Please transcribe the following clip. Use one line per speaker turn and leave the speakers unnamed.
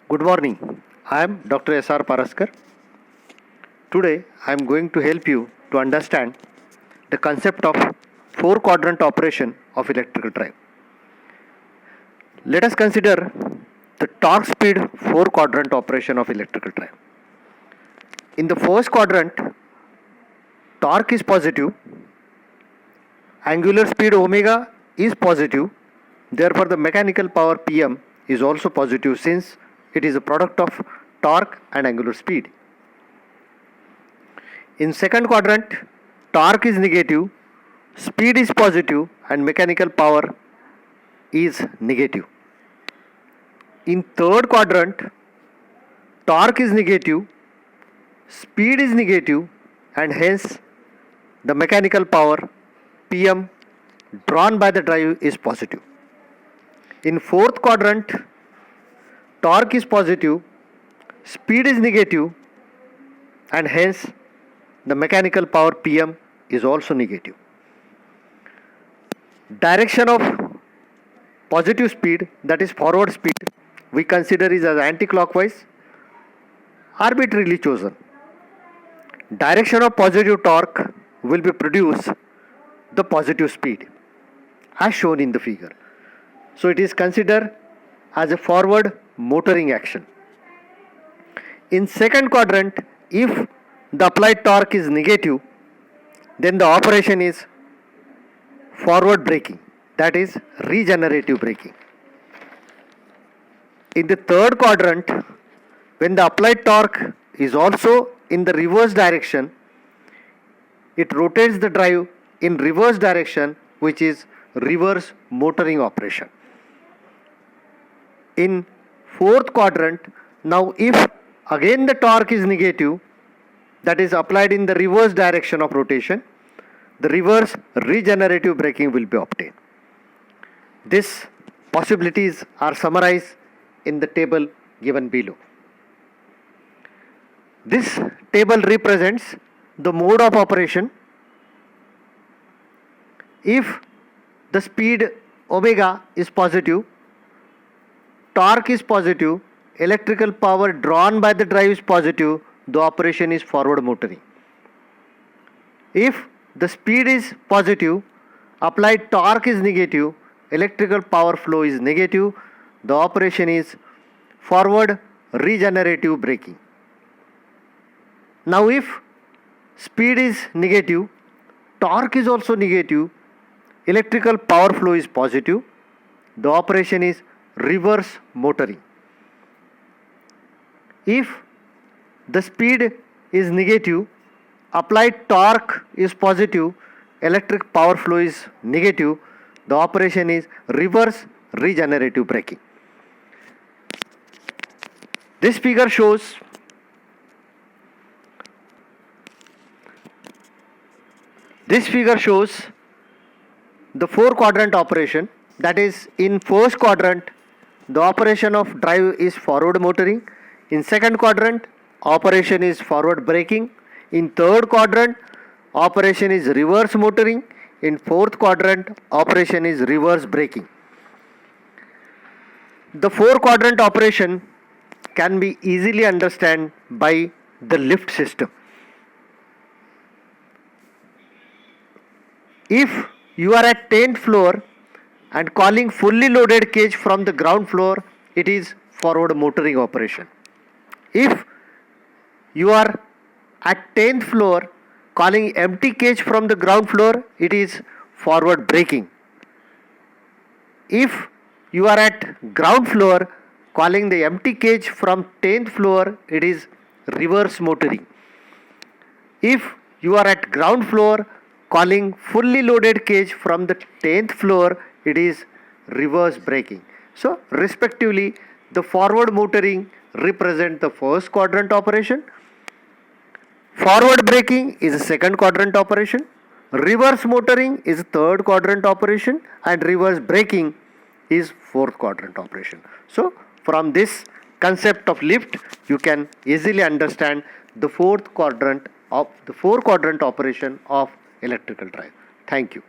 Good morning. I am Dr. S.R. Paraskar. Today I am going to help you to understand the concept of four quadrant operation of electrical drive. Let us consider the torque speed four quadrant operation of electrical drive. In the first quadrant, torque is positive, angular speed omega is positive, therefore the mechanical power Pm is also positive since it is a product of torque and angular speed. In second quadrant, torque is negative, speed is positive and mechanical power is negative. In third quadrant, torque is negative, speed is negative and hence the mechanical power Pm drawn by the drive is positive. In fourth quadrant, torque is positive, speed is negative and hence the mechanical power Pm is also negative. Direction of positive speed, that is forward speed, we consider is as anti-clockwise, arbitrarily chosen. Direction of positive torque will be produce the positive speed as shown in the figure. So it is considered as a forward motoring action. In second quadrant, if the applied torque is negative, then the operation is forward braking, that is regenerative braking. In the third quadrant, when the applied torque is also in the reverse direction, it rotates the drive in reverse direction, which is reverse motoring operation. In fourth quadrant, now if again the torque is negative, that is applied in the reverse direction of rotation, the reverse regenerative braking will be obtained. These possibilities are summarized in the table given below. This table represents the mode of operation. If the speed omega is positive, torque is positive, electrical power drawn by the drive is positive, the operation is forward motoring. If the speed is positive, applied torque is negative, electrical power flow is negative, the operation is forward regenerative braking. Now if speed is negative, torque is also negative, electrical power flow is positive, the operation is reverse motoring. If the speed is negative, applied torque is positive, electric power flow is negative, the operation is reverse regenerative braking. This figure shows the four quadrant operation, that is in first quadrant the operation of drive is forward motoring, in second quadrant operation is forward braking, in third quadrant operation is reverse motoring, in fourth quadrant operation is reverse braking. The four quadrant operation can be easily understood by the lift system. If you are at 10th floor and calling fully loaded cage from the ground floor, it is forward motoring operation. If you are at 10th floor calling empty cage from the ground floor, it is forward braking. If you are at ground floor calling the empty cage from 10th floor, it is reverse motoring. If you are at ground floor calling fully loaded cage from the 10th floor, it is reverse braking. So respectively, the forward motoring represent the first quadrant operation, forward braking is a second quadrant operation, reverse motoring is a third quadrant operation and reverse braking is fourth quadrant operation. So from this concept of lift, you can easily understand the four quadrant operation of electrical drive. Thank you.